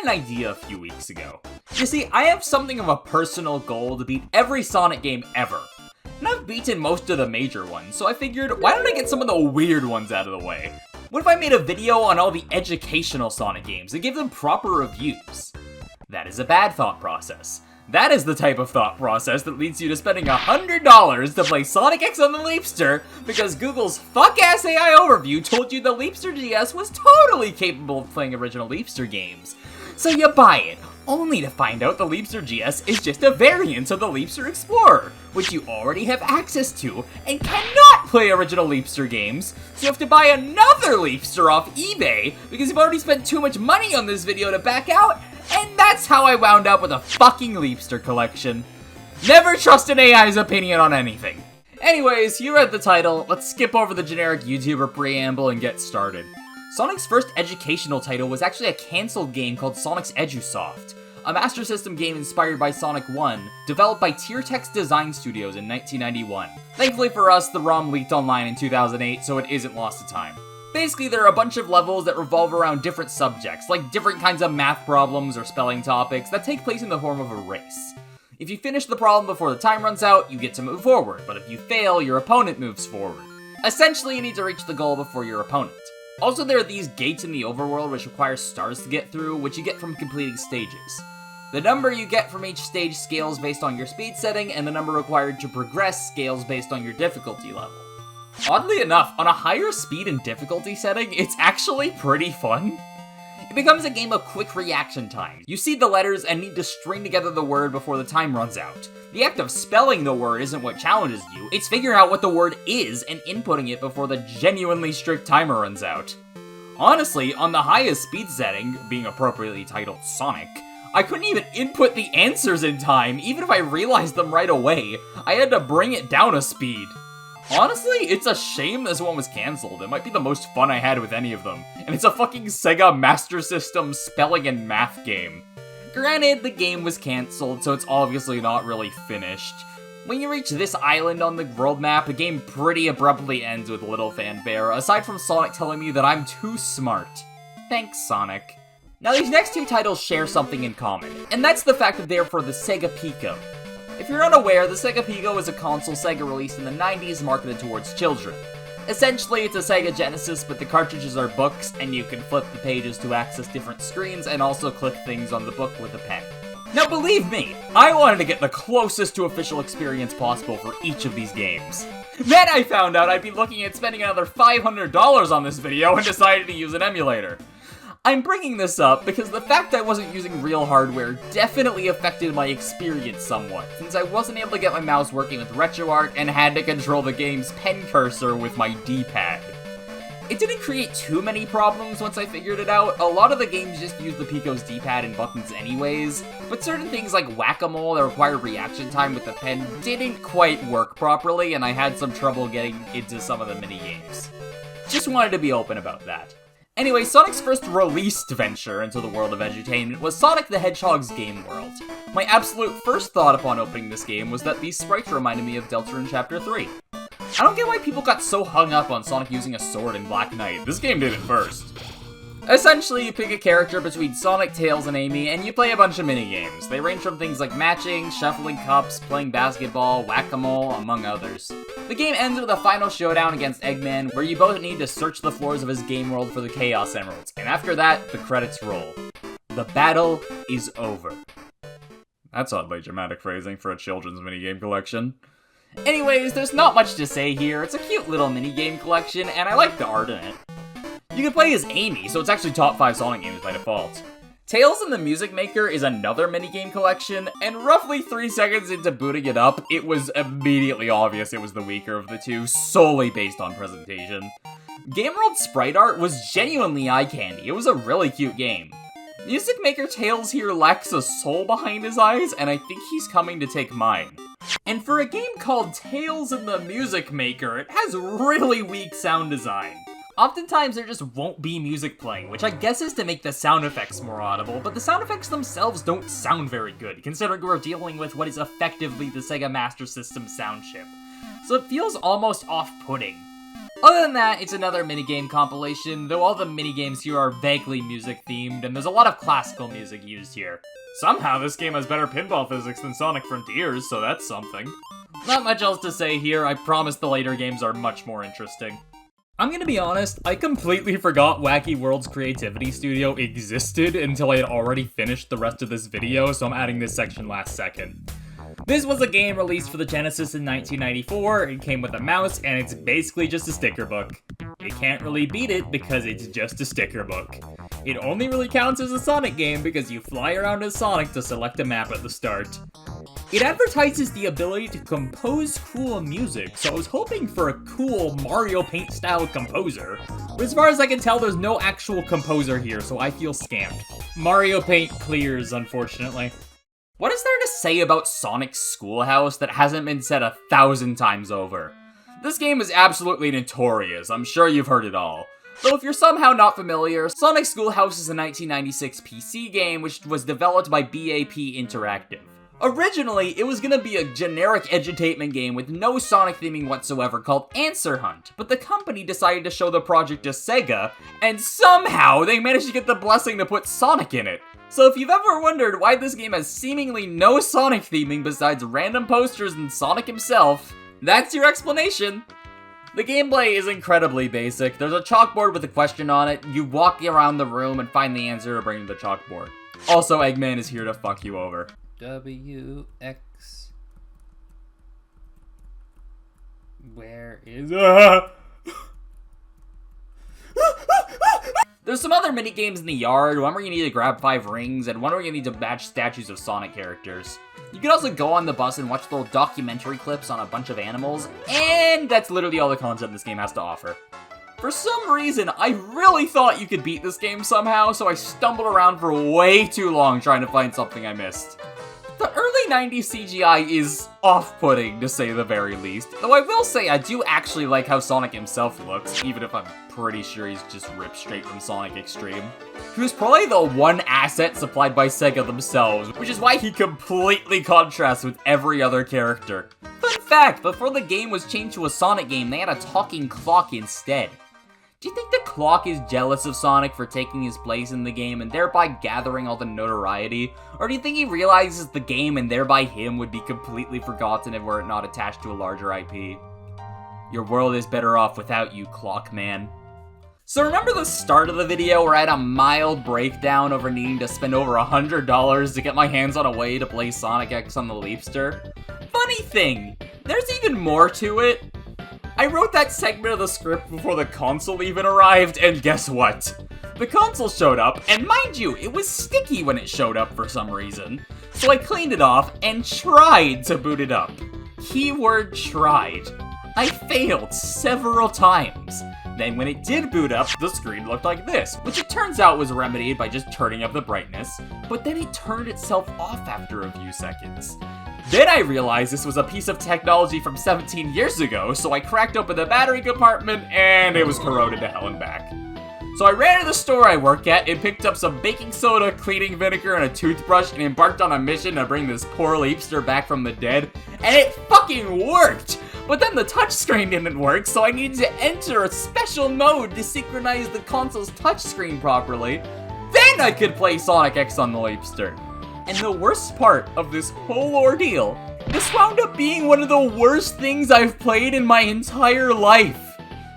an idea a few weeks ago. You see, I have something of a personal goal to beat every Sonic game ever. And I've beaten most of the major ones, so I figured, why don't I get some of the weird ones out of the way? What if I made a video on all the educational Sonic games and gave them proper reviews? That is a bad thought process. That is the type of thought process that leads you to spending $100 to play Sonic X on the Leapster because Google's fuck-ass AI overview told you the Leapster GS was totally capable of playing original Leapster games. So you buy it, only to find out the Leapster GS is just a variant of the Leapster Explorer, which you already have access to and cannot play original Leapster games, so you have to buy another Leapster off eBay because you've already spent too much money on this video to back out, and that's how I wound up with a fucking Leapster collection. Never trust an AI's opinion on anything. Anyways, you read the title, let's skip over the generic YouTuber preamble and get started. Sonic's first educational title was actually a cancelled game called Sonic's Edusoft, a Master System game inspired by Sonic 1, developed by Tiertex Design Studios in 1991. Thankfully for us, the ROM leaked online in 2008, so it isn't lost to time. Basically, there are a bunch of levels that revolve around different subjects, like different kinds of math problems or spelling topics that take place in the form of a race. If you finish the problem before the time runs out, you get to move forward, but if you fail, your opponent moves forward. Essentially, you need to reach the goal before your opponent. Also, there are these gates in the overworld which require stars to get through, which you get from completing stages. The number you get from each stage scales based on your speed setting, and the number required to progress scales based on your difficulty level. Oddly enough, on a higher speed and difficulty setting, it's actually pretty fun. It becomes a game of quick reaction time. You see the letters and need to string together the word before the time runs out. The act of spelling the word isn't what challenges you, it's figuring out what the word is and inputting it before the genuinely strict timer runs out. Honestly, on the highest speed setting, being appropriately titled Sonic, I couldn't even input the answers in time, even if I realized them right away. I had to bring it down a speed. Honestly, it's a shame this one was cancelled. It might be the most fun I had with any of them. And it's a fucking Sega Master System spelling and math game. Granted, the game was cancelled, so it's obviously not really finished. When you reach this island on the world map, the game pretty abruptly ends with little fanfare, aside from Sonic telling me that I'm too smart. Thanks, Sonic. Now these next two titles share something in common, and that's the fact that they're for the Sega Pico. If you're unaware, the Sega Pico is a console Sega released in the 90s marketed towards children. Essentially, it's a Sega Genesis, but the cartridges are books, and you can flip the pages to access different screens and also click things on the book with a pen. Now believe me, I wanted to get the closest to official experience possible for each of these games. Then I found out I'd be looking at spending another $500 on this video and decided to use an emulator. I'm bringing this up because the fact I wasn't using real hardware definitely affected my experience somewhat, since I wasn't able to get my mouse working with RetroArch and had to control the game's pen cursor with my D-pad. It didn't create too many problems once I figured it out. A lot of the games just use the Pico's D-pad and buttons anyways, but certain things like Whack-A-Mole that require reaction time with the pen didn't quite work properly, and I had some trouble getting into some of the mini-games. Just wanted to be open about that. Anyway, Sonic's first released venture into the world of edutainment was Sonic the Hedgehog's Game World. My absolute first thought upon opening this game was that these sprites reminded me of Delta in Chapter 3. I don't get why people got so hung up on Sonic using a sword in Black Knight. This game did it first. Essentially, you pick a character between Sonic, Tails, and Amy, and you play a bunch of mini-games. They range from things like matching, shuffling cups, playing basketball, whack-a-mole, among others. The game ends with a final showdown against Eggman, where you both need to search the floors of his game world for the Chaos Emeralds, and after that, the credits roll. The battle is over. That's oddly dramatic phrasing for a children's minigame collection. Anyways, there's not much to say here. It's a cute little minigame collection, and I like the art in it. You can play as Amy, so it's actually top 5 Sonic games by default. Tales and the Music Maker is another minigame collection, and roughly 3 seconds into booting it up, it was immediately obvious it was the weaker of the two, solely based on presentation. Game World sprite art was genuinely eye candy. It was a really cute game. Music Maker Tales here lacks a soul behind his eyes, and I think he's coming to take mine. And for a game called Tales and the Music Maker, it has really weak sound design. Oftentimes there just won't be music playing, which I guess is to make the sound effects more audible, but the sound effects themselves don't sound very good, considering we're dealing with what is effectively the Sega Master System sound chip. So it feels almost off-putting. Other than that, it's another minigame compilation, though all the minigames here are vaguely music-themed, and there's a lot of classical music used here. Somehow, this game has better pinball physics than Sonic Frontiers, so that's something. Not much else to say here, I promise the later games are much more interesting. I'm gonna be honest, I completely forgot Wacky World's Creativity Studio existed until I had already finished the rest of this video, so I'm adding this section last second. This was a game released for the Genesis in 1994, it came with a mouse, and it's basically just a sticker book. You can't really beat it because it's just a sticker book. It only really counts as a Sonic game because you fly around as Sonic to select a map at the start. It advertises the ability to compose cool music, so I was hoping for a cool Mario Paint style composer, but as far as I can tell there's no actual composer here, so I feel scammed. Mario Paint clears, unfortunately. What is there to say about Sonic's Schoolhouse that hasn't been said 1,000 times over? This game is absolutely notorious, I'm sure you've heard it all. Though if you're somehow not familiar, Sonic Schoolhouse is a 1996 PC game which was developed by BAP Interactive. Originally, it was gonna be a generic edutainment game with no Sonic theming whatsoever called Answer Hunt, but the company decided to show the project to Sega, and somehow they managed to get the blessing to put Sonic in it. So if you've ever wondered why this game has seemingly no Sonic theming besides random posters and Sonic himself, that's your explanation. The gameplay is incredibly basic. There's a chalkboard with a question on it, you walk around the room and find the answer to bring to the chalkboard. Also, Eggman is here to fuck you over. WX. Where is... There's some other minigames in the yard, one where you need to grab 5 rings, and one where you need to match statues of Sonic characters. You can also go on the bus and watch little documentary clips on a bunch of animals, and that's literally all the content this game has to offer. For some reason, I really thought you could beat this game somehow, so I stumbled around for way too long trying to find something I missed. The early 90s CGI is off-putting, to say the very least, though I will say I do actually like how Sonic himself looks, even if I'm pretty sure he's just ripped straight from Sonic Extreme. He was probably the one asset supplied by Sega themselves, which is why he completely contrasts with every other character. Fun fact, before the game was changed to a Sonic game, they had a talking clock instead. Do you think the clock is jealous of Sonic for taking his place in the game and thereby gathering all the notoriety? Or do you think he realizes the game and thereby him would be completely forgotten if were it not attached to a larger IP? Your world is better off without you, Clock Man. So remember the start of the video where I had a mild breakdown over needing to spend over $100 to get my hands on a way to play Sonic X on the Leapster? Funny thing, there's even more to it. I wrote that segment of the script before the console even arrived, and guess what? The console showed up, and mind you, it was sticky when it showed up for some reason. So I cleaned it off and tried to boot it up. Keyword tried. I failed several times. Then when it did boot up, the screen looked like this, which it turns out was remedied by just turning up the brightness, but then it turned itself off after a few seconds. Then I realized this was a piece of technology from 17 years ago, so I cracked open the battery compartment, and it was corroded to hell and back. So I ran to the store I work at and picked up some baking soda, cleaning vinegar, and a toothbrush, and embarked on a mission to bring this poor Leapster back from the dead, and it fucking worked! But then the touchscreen didn't work, so I needed to enter a special mode to synchronize the console's touchscreen properly. Then I could play Sonic X on the Leapster. And the worst part of this whole ordeal, this wound up being one of the worst things I've played in my entire life.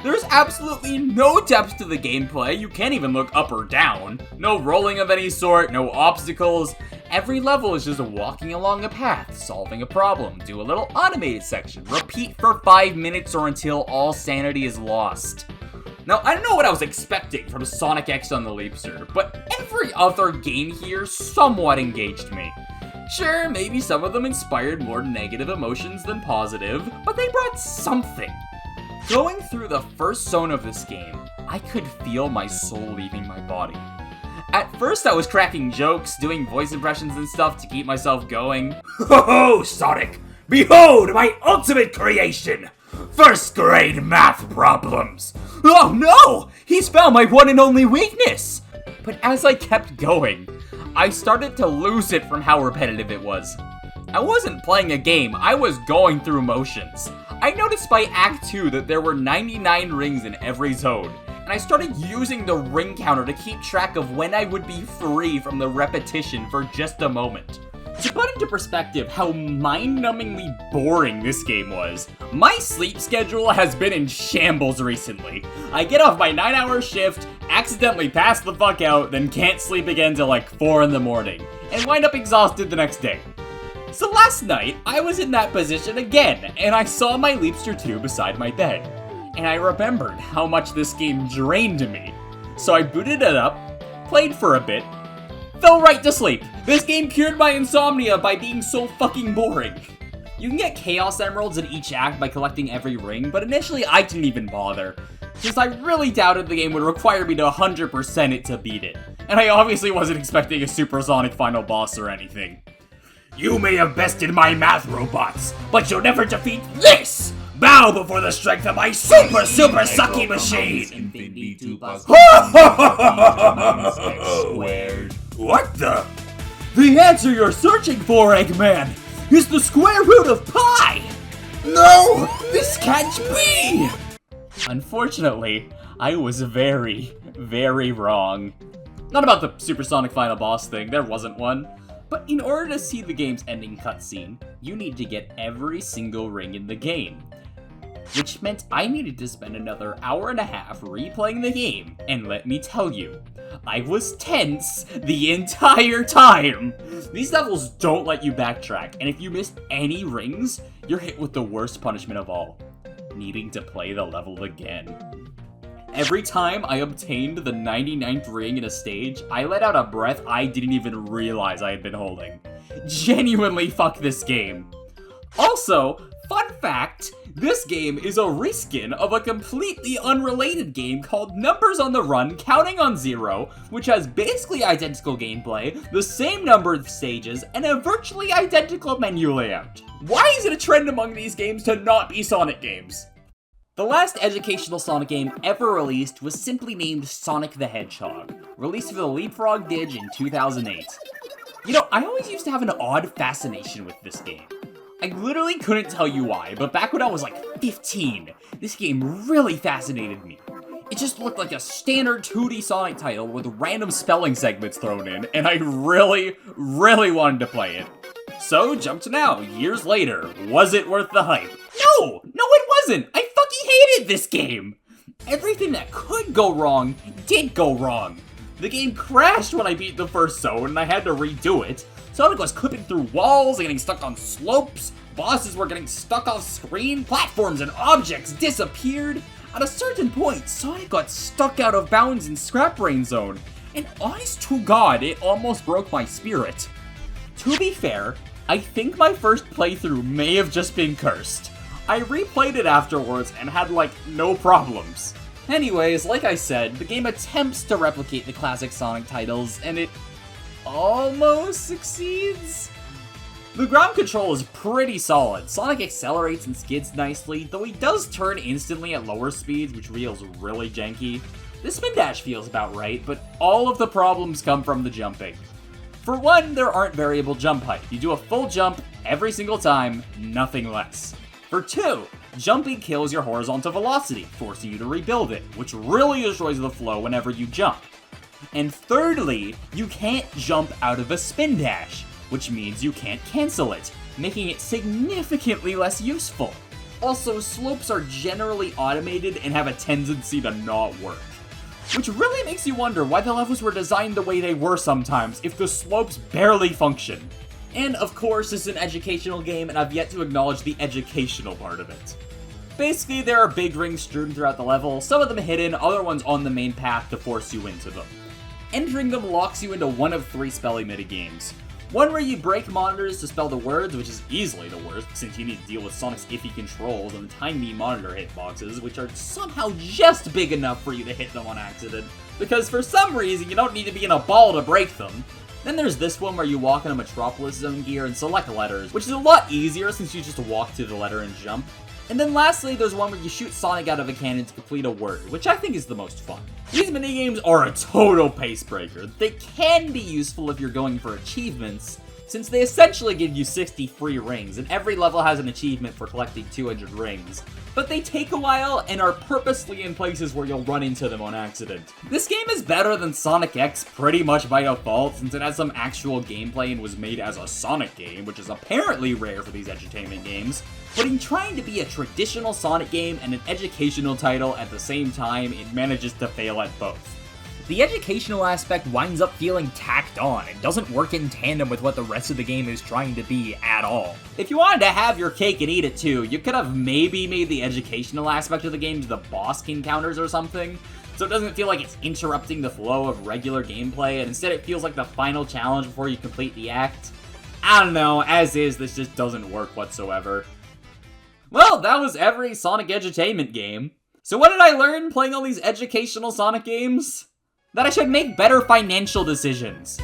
There's absolutely no depth to the gameplay, you can't even look up or down. No rolling of any sort, no obstacles. Every level is just walking along a path, solving a problem, do a little automated section, repeat for 5 minutes or until all sanity is lost. Now, I don't know what I was expecting from Sonic X on the Leapster, but every other game here somewhat engaged me. Sure, maybe some of them inspired more negative emotions than positive, but they brought something. Going through the first zone of this game, I could feel my soul leaving my body. At first I was cracking jokes, doing voice impressions and stuff to keep myself going. Ho ho, Sonic! Behold my ultimate creation! First grade math problems! Oh no! He's found my one and only weakness! But as I kept going, I started to lose it from how repetitive it was. I wasn't playing a game, I was going through motions. I noticed by Act 2 that there were 99 rings in every zone, and I started using the ring counter to keep track of when I would be free from the repetition for just a moment. To put into perspective how mind-numbingly boring this game was, my sleep schedule has been in shambles recently. I get off my 9-hour shift, accidentally pass the fuck out, then can't sleep again till like 4 in the morning, and wind up exhausted the next day. So last night, I was in that position again, and I saw my Leapster 2 beside my bed. And I remembered how much this game drained me. So I booted it up, played for a bit, fell right to sleep. This game cured my insomnia by being so fucking boring. You can get Chaos Emeralds in each act by collecting every ring, but initially I didn't even bother, since I really doubted the game would require me to 100% it to beat it. And I obviously wasn't expecting a supersonic final boss or anything. You may have bested my math robots, but you'll never defeat this! Bow before the strength of my super sucky machine! What the? The answer you're searching for, Eggman, is the square root of pi! No! This can't be! Unfortunately, I was very, very wrong. Not about the supersonic final boss thing, there wasn't one. But in order to see the game's ending cutscene, you need to get every single ring in the game. Which meant I needed to spend another hour and a half replaying the game, and let me tell you, I was tense the entire time! These levels don't let you backtrack, and if you missed any rings, you're hit with the worst punishment of all, needing to play the level again. Every time I obtained the 99th ring in a stage, I let out a breath I didn't even realize I had been holding. Genuinely fuck this game. Also, fun fact, this game is a reskin of a completely unrelated game called Numbers on the Run Counting on Zero, which has basically identical gameplay, the same number of stages, and a virtually identical menu layout. Why is it a trend among these games to not be Sonic games? The last educational Sonic game ever released was simply named Sonic the Hedgehog, released for the LeapFrog Dig in 2008. You know, I always used to have an odd fascination with this game. I literally couldn't tell you why, but back when I was like 15, this game really fascinated me. It just looked like a standard 2D Sonic title with random spelling segments thrown in, and I really, really wanted to play it. So, jump to now, years later, was it worth the hype? No, it wasn't! I fucking hated this game! Everything that could go wrong, did go wrong. The game crashed when I beat the first zone and I had to redo it. Sonic was clipping through walls and getting stuck on slopes, bosses were getting stuck off screen, platforms and objects disappeared. At a certain point, Sonic got stuck out of bounds in Scrap Brain Zone, and honest to God, it almost broke my spirit. To be fair, I think my first playthrough may have just been cursed. I replayed it afterwards and had, like, no problems. Anyways, like I said, the game attempts to replicate the classic Sonic titles, and it almost succeeds? The ground control is pretty solid. Sonic accelerates and skids nicely, though he does turn instantly at lower speeds, which feels really janky. The spin dash feels about right, but all of the problems come from the jumping. For one, there aren't variable jump height. You do a full jump every single time, nothing less. For two, jumping kills your horizontal velocity, forcing you to rebuild it, which really destroys the flow whenever you jump. And thirdly, you can't jump out of a spin dash, which means you can't cancel it, making it significantly less useful. Also, slopes are generally automated and have a tendency to not work. Which really makes you wonder why the levels were designed the way they were sometimes, if the slopes barely function. And of course, it's an educational game, and I've yet to acknowledge the educational part of it. Basically, there are big rings strewn throughout the level, some of them hidden, other ones on the main path to force you into them. Entering them locks you into one of 3 spelling minigames. One where you break monitors to spell the words, which is easily the worst, since you need to deal with Sonic's iffy controls and the tiny monitor hitboxes, which are somehow just big enough for you to hit them on accident. Because for some reason, you don't need to be in a ball to break them. Then there's this one where you walk in a Metropolis Zone gear and select letters, which is a lot easier since you just walk to the letter and jump. And then lastly, there's one where you shoot Sonic out of a cannon to complete a word, which I think is the most fun. These minigames are a total pace breaker. They can be useful if you're going for achievements, since they essentially give you 60 free rings, and every level has an achievement for collecting 200 rings. But they take a while and are purposely in places where you'll run into them on accident. This game is better than Sonic X pretty much by default, since it has some actual gameplay and was made as a Sonic game, which is apparently rare for these edutainment games. But in trying to be a traditional Sonic game and an educational title at the same time, it manages to fail at both. The educational aspect winds up feeling tacked on and doesn't work in tandem with what the rest of the game is trying to be at all. If you wanted to have your cake and eat it too, you could have maybe made the educational aspect of the game to the boss encounters or something, so it doesn't feel like it's interrupting the flow of regular gameplay, and instead it feels like the final challenge before you complete the act. I don't know, as is, this just doesn't work whatsoever. Well, that was every Sonic edutainment game. So what did I learn playing all these educational Sonic games? That I should make better financial decisions.